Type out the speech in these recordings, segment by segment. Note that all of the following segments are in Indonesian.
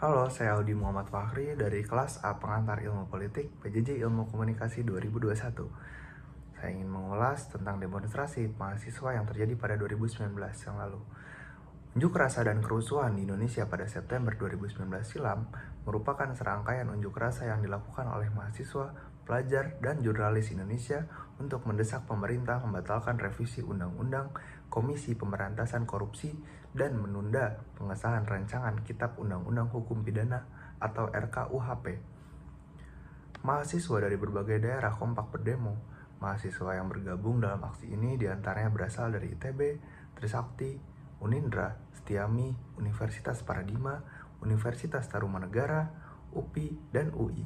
Halo, saya Audi Muhammad Fahri dari kelas A Pengantar Ilmu Politik PJJ Ilmu Komunikasi 2021. Saya ingin mengulas tentang demonstrasi mahasiswa yang terjadi pada 2019 yang lalu. Unjuk rasa dan kerusuhan di Indonesia pada September 2019 silam merupakan serangkaian unjuk rasa yang dilakukan oleh mahasiswa, pelajar, dan jurnalis Indonesia untuk mendesak pemerintah membatalkan revisi Undang-Undang Komisi Pemberantasan Korupsi dan menunda pengesahan rancangan Kitab Undang-Undang Hukum Pidana atau RKUHP. Mahasiswa dari berbagai daerah kompak berdemo. Mahasiswa yang bergabung dalam aksi ini diantaranya berasal dari ITB, Trisakti, Unindra, Setiami, Universitas Paradima, Universitas Tarumanegara, UPI, dan UI.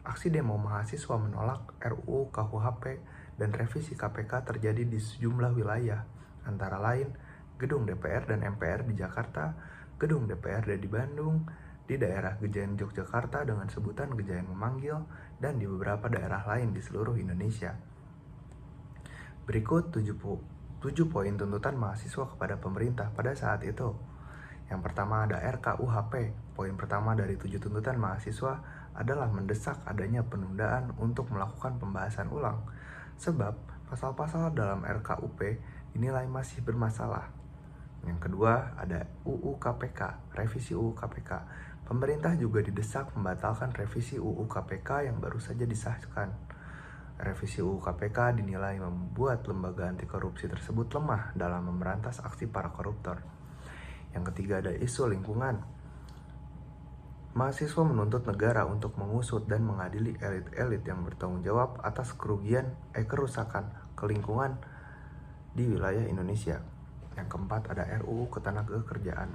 Aksi demo mahasiswa menolak RUU KUHP dan revisi KPK terjadi di sejumlah wilayah, antara lain Gedung DPR dan MPR di Jakarta, Gedung DPRD di Bandung, di daerah Gejayan Yogyakarta dengan sebutan Gejayan Memanggil, dan di beberapa daerah lain di seluruh Indonesia. Berikut 7 poin tuntutan mahasiswa kepada pemerintah pada saat itu. Yang pertama ada RKUHP. Poin pertama dari 7 tuntutan mahasiswa adalah mendesak adanya penundaan untuk melakukan pembahasan ulang, sebab pasal-pasal dalam RKUP dinilai masih bermasalah. Yang kedua ada UU KPK, revisi UU KPK. Pemerintah juga didesak membatalkan revisi UU KPK yang baru saja disahkan. Revisi UU KPK dinilai membuat lembaga anti korupsi tersebut lemah dalam memberantas aksi para koruptor. Yang ketiga ada isu lingkungan. Mahasiswa menuntut negara untuk mengusut dan mengadili elit-elit yang bertanggung jawab atas kerusakan lingkungan di wilayah Indonesia. Yang keempat ada RUU Ketenagakerjaan.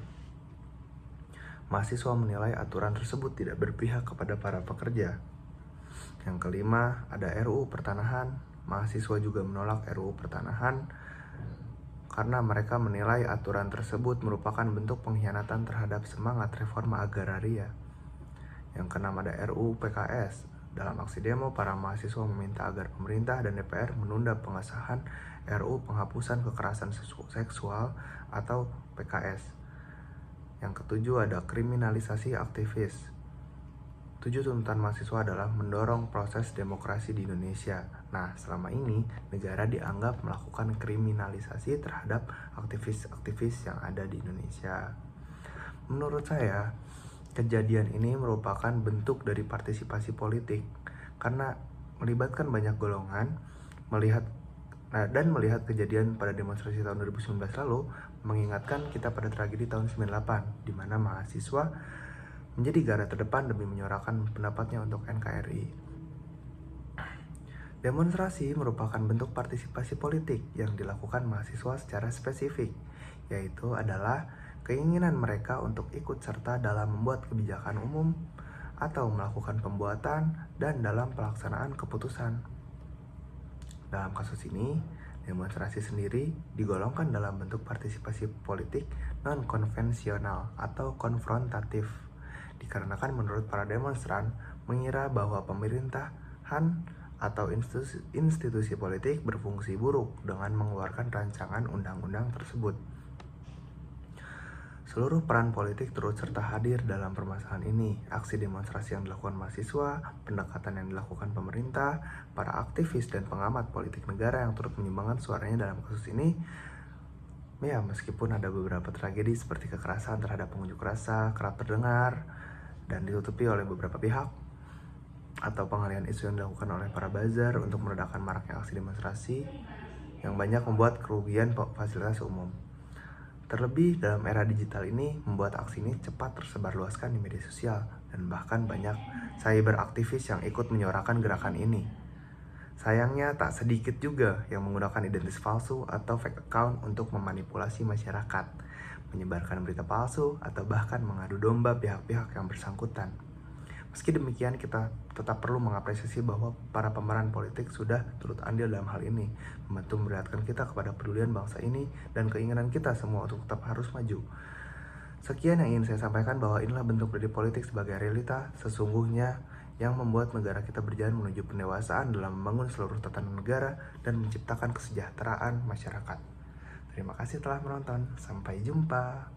Mahasiswa menilai aturan tersebut tidak berpihak kepada para pekerja. Yang kelima ada RUU Pertanahan. Mahasiswa juga menolak RUU Pertanahan karena mereka menilai aturan tersebut merupakan bentuk pengkhianatan terhadap semangat reforma agraria. Yang keenam ada RUU PKS. Dalam aksi demo, para mahasiswa meminta agar pemerintah dan DPR menunda pengesahan RUU Penghapusan Kekerasan Seksual atau PKS. Yang ketujuh ada kriminalisasi aktivis. 7 tuntutan mahasiswa adalah mendorong proses demokrasi di Indonesia. Nah, selama ini negara dianggap melakukan kriminalisasi terhadap aktivis-aktivis yang ada di Indonesia. Menurut saya, kejadian ini merupakan bentuk dari partisipasi politik karena melibatkan banyak golongan, melihat kejadian pada demonstrasi tahun 2019 lalu mengingatkan kita pada tragedi tahun 98 di mana mahasiswa menjadi garda terdepan demi menyuarakan pendapatnya untuk NKRI. Demonstrasi merupakan bentuk partisipasi politik yang dilakukan mahasiswa secara spesifik, yaitu adalah keinginan mereka untuk ikut serta dalam membuat kebijakan umum atau melakukan pembuatan dan dalam pelaksanaan keputusan. Dalam kasus ini, demonstrasi sendiri digolongkan dalam bentuk partisipasi politik non-konvensional atau konfrontatif, dikarenakan menurut para demonstran mengira bahwa pemerintahan atau institusi politik berfungsi buruk dengan mengeluarkan rancangan undang-undang tersebut. Seluruh peran politik turut serta hadir dalam permasalahan ini. Aksi demonstrasi yang dilakukan mahasiswa, pendekatan yang dilakukan pemerintah, para aktivis dan pengamat politik negara yang turut menyumbangkan suaranya dalam kasus ini. Ya, meskipun ada beberapa tragedi seperti kekerasan terhadap pengunjuk rasa kerap terdengar dan ditutupi oleh beberapa pihak, atau pengalihan isu yang dilakukan oleh para buzzer untuk meredakan maraknya aksi demonstrasi yang banyak membuat kerugian fasilitas umum. Terlebih dalam era digital ini membuat aksi ini cepat tersebarluaskan di media sosial dan bahkan banyak cyberaktivis yang ikut menyuarakan gerakan ini. Sayangnya tak sedikit juga yang menggunakan identitas palsu atau fake account untuk memanipulasi masyarakat, menyebarkan berita palsu atau bahkan mengadu domba pihak-pihak yang bersangkutan. Meski demikian, kita tetap perlu mengapresiasi bahwa para pemeran politik sudah turut andil dalam hal ini, membantu memperlihatkan kita kepada pedulian bangsa ini dan keinginan kita semua untuk tetap harus maju. Sekian yang ingin saya sampaikan, bahwa inilah bentuk dari politik sebagai realita sesungguhnya yang membuat negara kita berjalan menuju pendewasaan dalam membangun seluruh tatanan negara dan menciptakan kesejahteraan masyarakat. Terima kasih telah menonton, sampai jumpa.